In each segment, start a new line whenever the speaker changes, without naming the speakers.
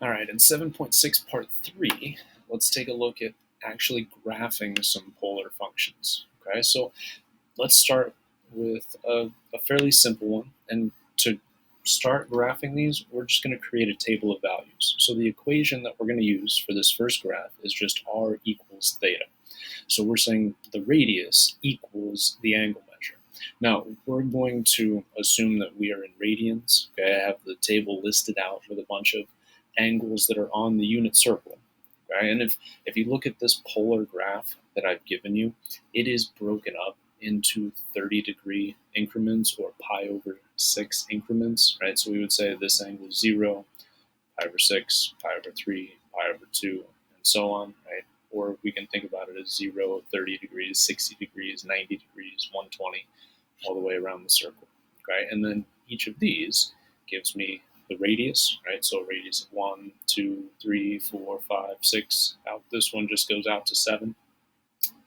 All right, in 7.6 part 3, let's take a look at actually graphing some polar functions. Okay, so let's start with a fairly simple one. And to start graphing these, we're just going to create a table of values. So the equation that we're going to use for this first graph is just r equals theta. So we're saying the radius equals the angle measure. Now, we're going to assume that we are in radians. Okay, I have the table listed out with a bunch of angles that are on the unit circle. Okay, and if you look at this polar graph that I've given you, it is broken up into 30-degree increments or pi over 6 increments, right? So we would say this angle is 0, pi over 6, pi over 3, pi over 2, and so on, right? Or we can think about it as 0, 30 degrees, 60 degrees, 90 degrees, 120, all the way around the circle, okay? And then each of these gives me the radius, right? So a radius of 1, 2, 3, 4, 5, 6. Out this one just goes out to 7.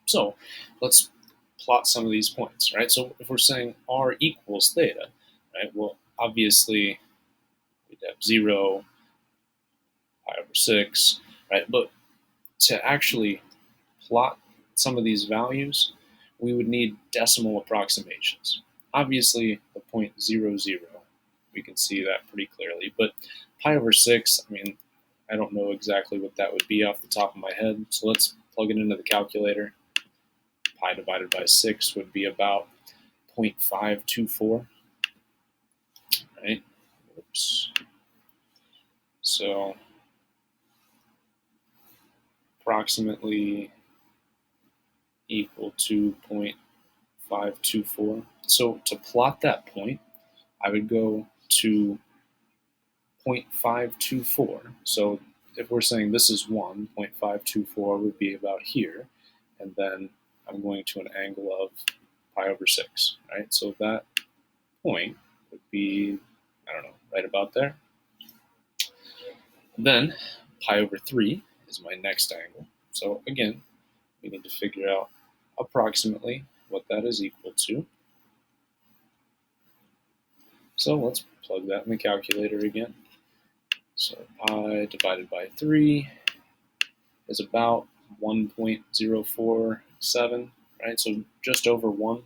So let's plot some of these points, right? So if we're saying r equals theta, right? Well, obviously we'd have 0, pi over 6, right? But to actually plot some of these values, we would need decimal approximations. Obviously, the 0.00, we can see that pretty clearly, but pi over 6, I mean, I don't know exactly what that would be off the top of my head, so let's plug it into the calculator. Pi divided by 6 would be about 0.524, right? Oops. So approximately equal to 0.524. So to plot that point, I would go to 0.524. So if we're saying this is 1, 0.524 would be about here, and then I'm going to an angle of pi over 6, right? So that point would be, I don't know, right about there. Then pi over 3 is my next angle. So again, we need to figure out approximately what that is equal to. So let's plug that in the calculator again. So pi divided by 3 is about 1.047, right? So just over 1.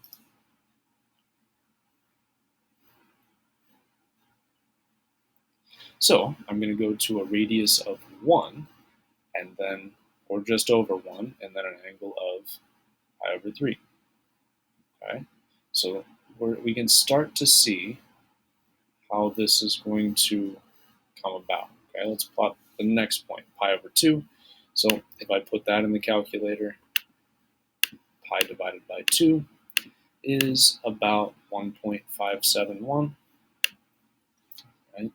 So I'm going to go to a radius of 1, and then, or just over 1, and then an angle of pi over 3. Okay, so we can start to see how this is going to come about. Okay, let's plot the next point, pi over 2. So if I put that in the calculator, pi divided by 2 is about 1.571. Right?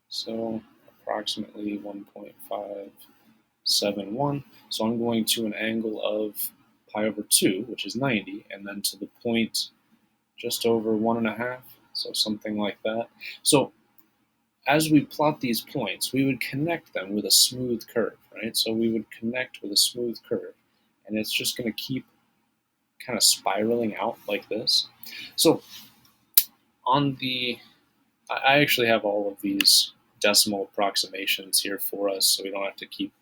So approximately 1.571. So I'm going to an angle of pi over 2, which is 90, and then to the point just over 1.5, so something like that. So as we plot these points, we would connect them with a smooth curve, right? So we would connect with a smooth curve, and it's just going to keep kind of spiraling out like this. So on the, I actually have all of these decimal approximations here for us, so we don't have to keep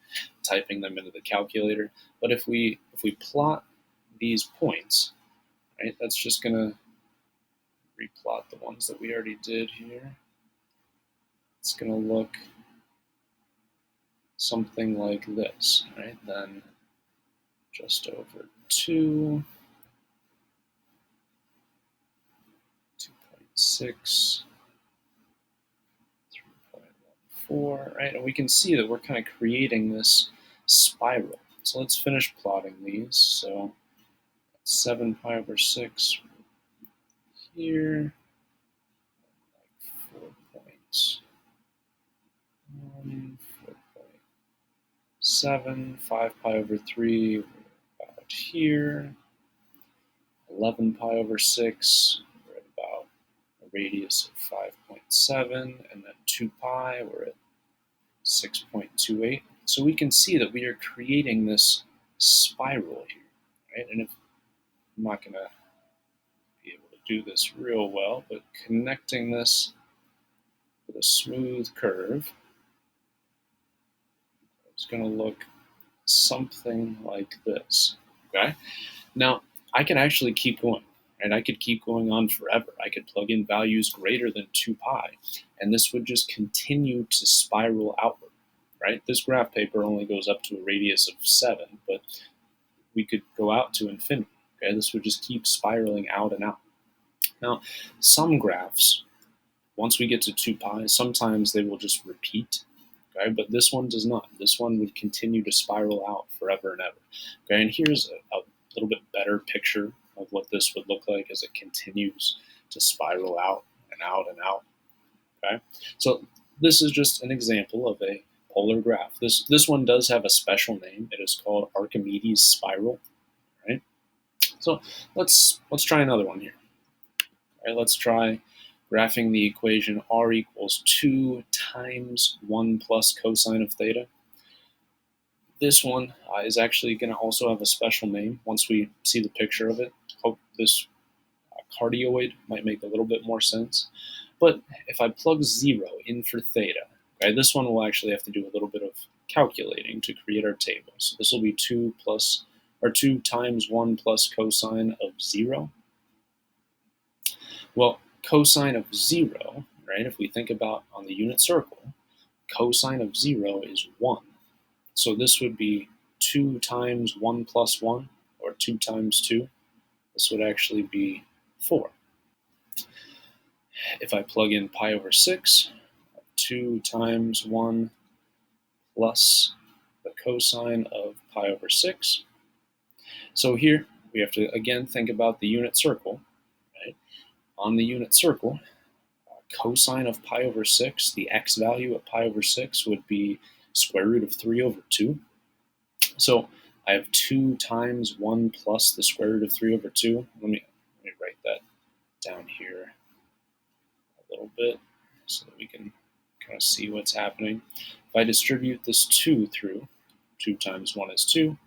typing them into the calculator. But if we plot these points, right, that's just going to replot the ones that we already did here. It's going to look something like this, right? Then just over 2, 2.6, 3.14, right? And we can see that we're kind of creating this spiral. So let's finish plotting these. So 7 pi over 6 here, 4.1, 4.7, 5 pi over 3, about here, 11 pi over 6, we're at about a radius of 5.7, and then 2 pi, we're at 6.28. So we can see that we are creating this spiral here, right? And if I'm not going to be able to do this real well, but connecting this with a smooth curve is going to look something like this. Okay? Now, I can actually keep going, and I could keep going on forever. I could plug in values greater than 2 pi, and this would just continue to spiral outward, right? This graph paper only goes up to a radius of 7, but we could go out to infinity. Okay? This would just keep spiraling out and out. Now, some graphs, once we get to 2 pi, sometimes they will just repeat. Okay, but this one does not. This one would continue to spiral out forever and ever. Okay, and here's a little bit better picture of what this would look like as it continues to spiral out and out and out. Okay, so this is just an example of a polar graph. This one does have a special name. It is called Archimedes spiral. Right. So let's try another one here. All right, let's try graphing the equation r equals 2 times 1 plus cosine of theta. This one is actually going to also have a special name once we see the picture of it. Hope this cardioid might make a little bit more sense. But if I plug 0 in for theta, okay, this one will actually have to do a little bit of calculating to create our table. So this will be 2 times 1 plus cosine of 0. Well, cosine of 0, right, if we think about on the unit circle, cosine of 0 is 1. So this would be 2 times 1 plus 1, or 2 times 2. This would actually be 4. If I plug in pi over 6, 2 times 1 plus the cosine of pi over 6. So here we have to again think about the unit circle. Right? On the unit circle, cosine of pi over 6, the x value at pi over 6 would be square root of 3 over 2. So I have 2 times 1 plus the square root of 3 over 2. Let me write that down here a little bit so that we can kind of see what's happening. If I distribute this 2 through, 2 times 1 is 2.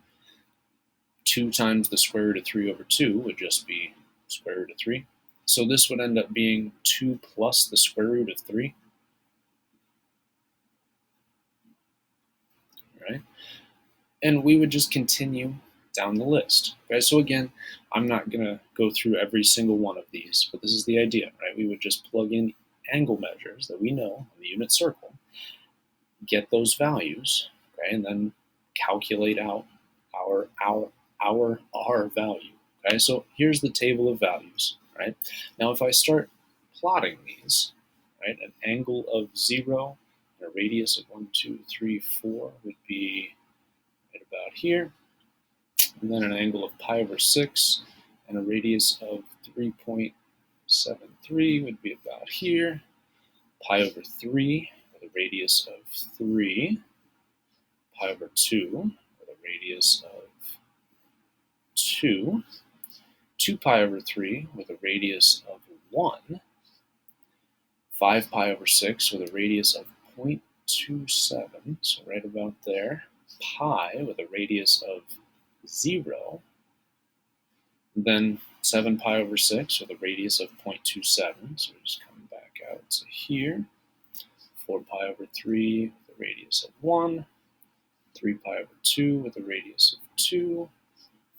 2 times the square root of 3 over 2 would just be square root of 3. So this would end up being 2 plus the square root of 3. Right? And we would just continue down the list. Okay, so again, I'm not going to go through every single one of these, but this is the idea, right? We would just plug in angle measures that we know on the unit circle, get those values, okay, and then calculate out our R value. Okay, so here's the table of values, right? Now if I start plotting these, right, an angle of 0 and a radius of 1, 2, 3, 4 would be right about here, and then an angle of pi over 6 and a radius of 3.73 would be about here, pi over 3 with a radius of 3, pi over 2 with a radius of 2, 2 pi over 3 with a radius of 1, 5 pi over 6 with a radius of 0.27, so right about there, pi with a radius of 0, then 7 pi over 6 with a radius of 0.27, so we're just coming back out to here, 4 pi over 3 with a radius of 1, 3 pi over 2 with a radius of 2,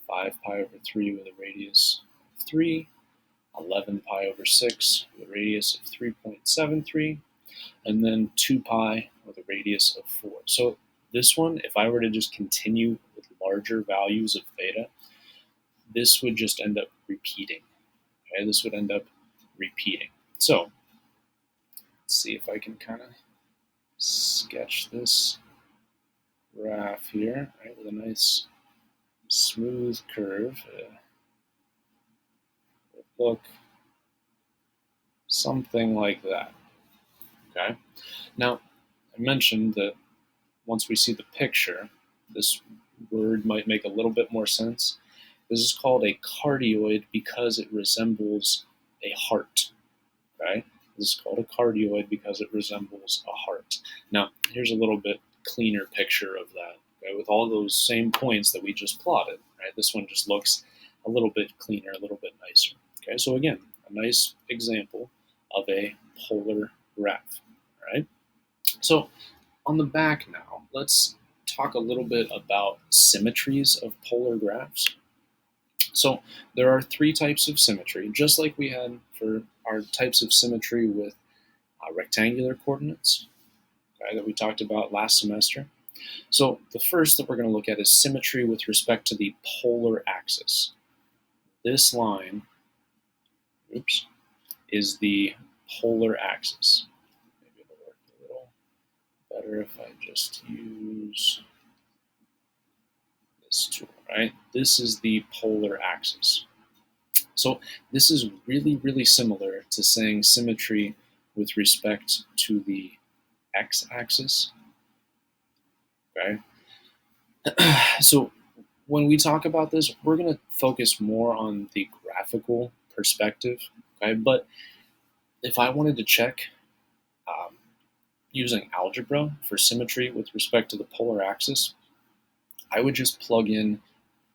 5 pi over 3 with a radius of 3, 11 pi over 6 with a radius of 3.73, and then 2 pi with a radius of 4. So this one, if I were to just continue with larger values of theta, this would just end up repeating. Okay, this would end up repeating. So let's see if I can kind of sketch this graph here, right, with a nice smooth curve. Look something like that. Okay. Now, I mentioned that once we see the picture, this word might make a little bit more sense. This is called a cardioid because it resembles a heart. Okay. This is called a cardioid because it resembles a heart. Now, here's a little bit cleaner picture of that, okay, with all those same points that we just plotted. Right. This one just looks a little bit cleaner, a little bit nicer. Okay. So again, a nice example of a polar graph. right? So on the back now, let's talk a little bit about symmetries of polar graphs. So there are three types of symmetry, just like we had for our types of symmetry with rectangular coordinates, okay, that we talked about last semester. So the first that we're going to look at is symmetry with respect to the polar axis. This line, oops, is the polar axis. Maybe it'll work a little better if I just use this tool, right? This is the polar axis. So this is really, really similar to saying symmetry with respect to the x-axis, okay? So when we talk about this, we're going to focus more on the graphical perspective, okay? But if I wanted to check um, using algebra for symmetry with respect to the polar axis, I would just plug in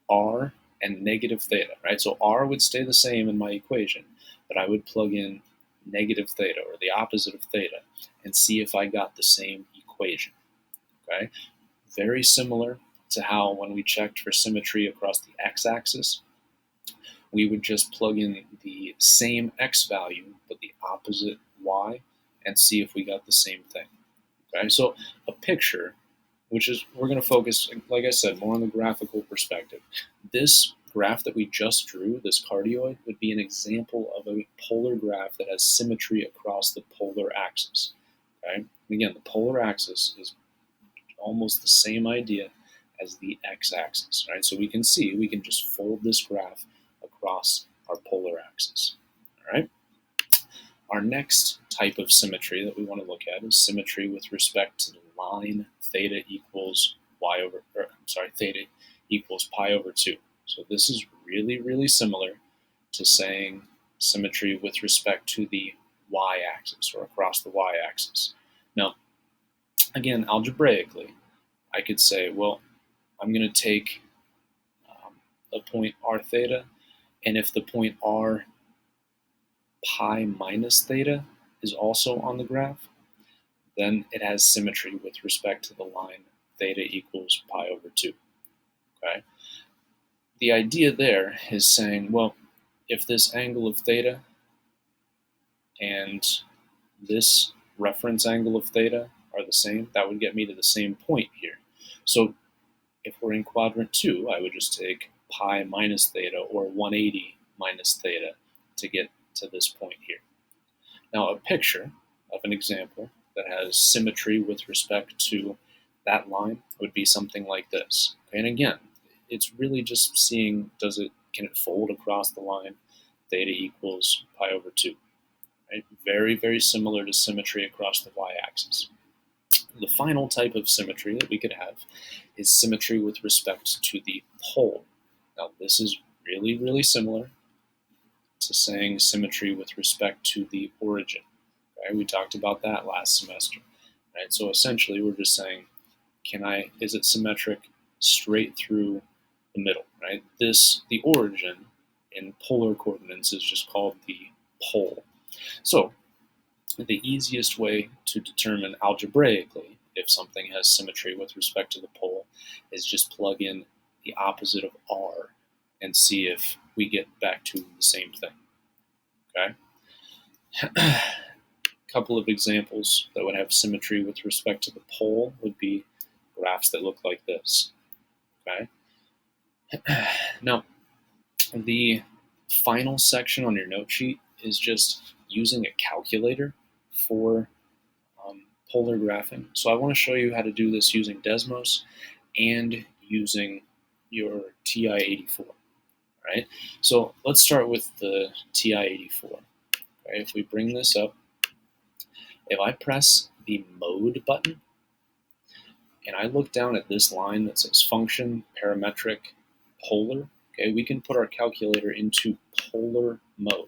r and negative theta, right? So r would stay the same in my equation, but I would plug in negative theta, or the opposite of theta, and see if I got the same equation, okay? Very similar to how when we checked for symmetry across the x-axis, we would just plug in the same x value, but the opposite y, and see if we got the same thing, okay? So a picture, which is, we're going to focus, like I said, more on the graphical perspective. This graph that we just drew, this cardioid, would be an example of a polar graph that has symmetry across the polar axis. Okay? And again, the polar axis is almost the same idea as the x-axis, right? So we can see, we can just fold this graph across our polar axis, all right? Our next type of symmetry that we want to look at is symmetry with respect to the line theta equals theta equals pi over 2. So this is really, really similar to saying symmetry with respect to the y-axis, or across the y-axis. Now, again, algebraically, I could say, well, I'm going to take a point r theta, and if the point r pi minus theta is also on the graph, then it has symmetry with respect to the line theta equals pi over 2. Okay? The idea there is saying, well, if this angle of theta and this reference angle of theta are the same, that would get me to the same point here. So if we're in quadrant 2, I would just take pi minus theta, or 180 minus theta, to get to this point here. Now, a picture of an example that has symmetry with respect to that line would be something like this. Okay? And again, it's really just seeing, can it fold across the line theta equals pi over 2. Right? Very, very similar to symmetry across the y-axis. The final type of symmetry that we could have is symmetry with respect to the pole. Now, this is really, really similar to saying symmetry with respect to the origin. Okay? We talked about that last semester. Right? So essentially, we're just saying, is it symmetric straight through the middle? Right? The origin in polar coordinates is just called the pole. So the easiest way to determine algebraically if something has symmetry with respect to the pole is just plug in the opposite of r and see if we get back to the same thing. Okay? A couple of examples that would have symmetry with respect to the pole would be graphs that look like this. Okay? Now, the final section on your note sheet is just using a calculator for polar graphing. So I want to show you how to do this using Desmos and using your TI-84. Right? So let's start with the TI-84. Okay? If we bring this up, if I press the mode button and I look down at this line that says function, parametric, polar, okay, we can put our calculator into polar mode.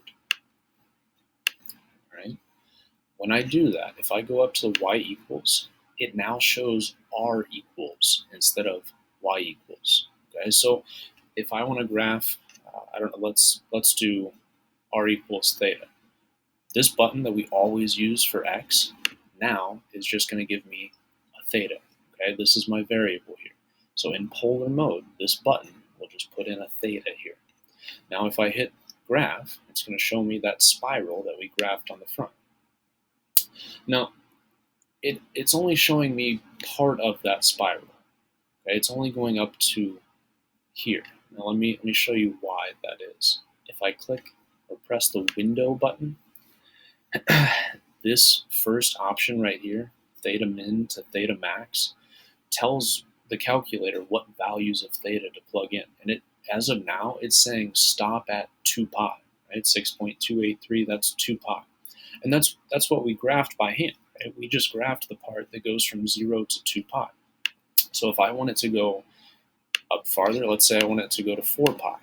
Right? When I do that, if I go up to y equals, it now shows r equals instead of y equals. Okay, so if I want to graph, I don't know, let's do r equals theta. This button that we always use for x, now is just going to give me a theta. Okay, this is my variable here. So in polar mode, this button will just put in a theta here. Now if I hit graph, it's going to show me that spiral that we graphed on the front. Now, it's only showing me part of that spiral. Okay, it's only going up to here. Now let me show you why that is. If I click or press the window button, this first option right here, theta min to theta max, tells the calculator what values of theta to plug in. And it, as of now, it's saying stop at 2 pi, right? 6.283, that's 2 pi. And that's what we graphed by hand, right? We just graphed the part that goes from 0 to 2 pi. So if I want it to go up farther, let's say I want it to go to 4 pi.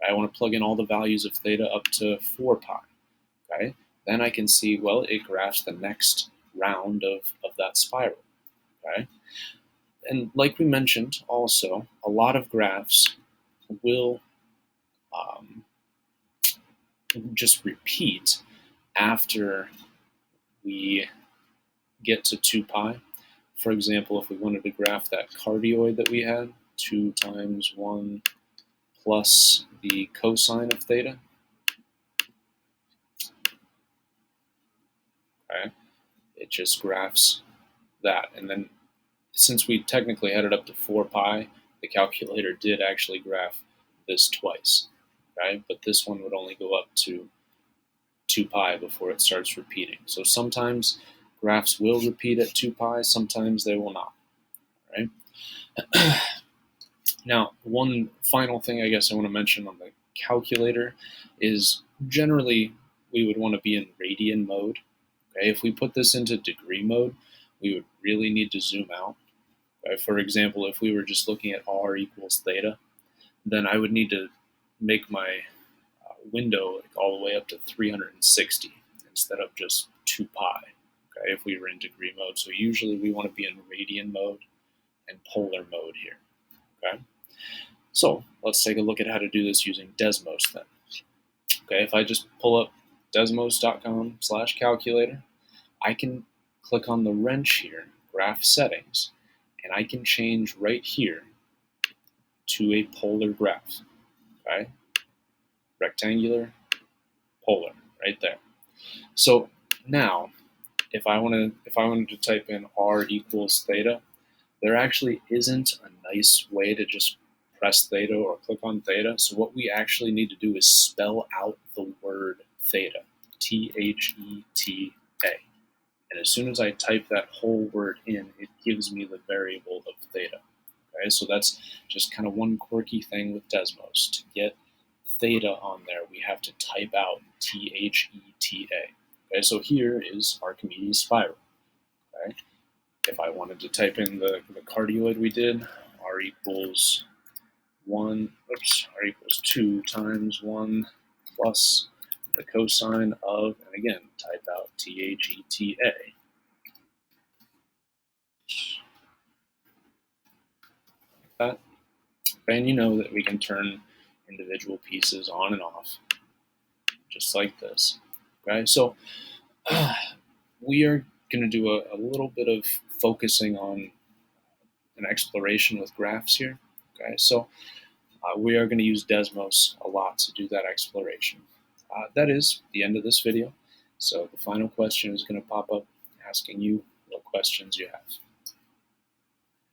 I want to plug in all the values of theta up to 4 pi. Okay? Then I can see, well, it graphs the next round of that spiral. Okay? And like we mentioned also, a lot of graphs will just repeat after we get to 2 pi. For example, if we wanted to graph that cardioid that we had, 2 times 1 plus the cosine of theta, okay, it just graphs that. And then since we technically had it up to 4 pi, the calculator did actually graph this twice, okay? But this one would only go up to 2 pi before it starts repeating. So sometimes graphs will repeat at 2 pi, sometimes they will not, right? Now, one final thing I guess I want to mention on the calculator is generally we would want to be in radian mode. Okay? If we put this into degree mode, we would really need to zoom out. Okay? For example, if we were just looking at r equals theta, then I would need to make my window like all the way up to 360 instead of just 2 pi, okay, if we were in degree mode. So usually we want to be in radian mode and polar mode here, okay? So let's take a look at how to do this using Desmos then. Okay, if I just pull up desmos.com/calculator, I can click on the wrench here, graph settings, and I can change right here to a polar graph, okay? Rectangular, polar, right there. So now, if I wanted to type in r equals theta, there actually isn't a nice way to just press theta or click on theta. So what we actually need to do is spell out the word theta, Theta. And as soon as I type that whole word in, it gives me the variable of theta. Okay, so that's just kind of one quirky thing with Desmos. To get theta on there, we have to type out Theta. Okay, so here is Archimedes' spiral. Okay, if I wanted to type in the cardioid we did, r equals 2 times 1 plus the cosine of, and again, type out Theta. Like that. And you know that we can turn individual pieces on and off, just like this. Okay, so we are going to do a little bit of focusing on an exploration with graphs here. Okay, so we are going to use Desmos a lot to do that exploration. That is the end of this video. So the final question is going to pop up asking you what questions you have.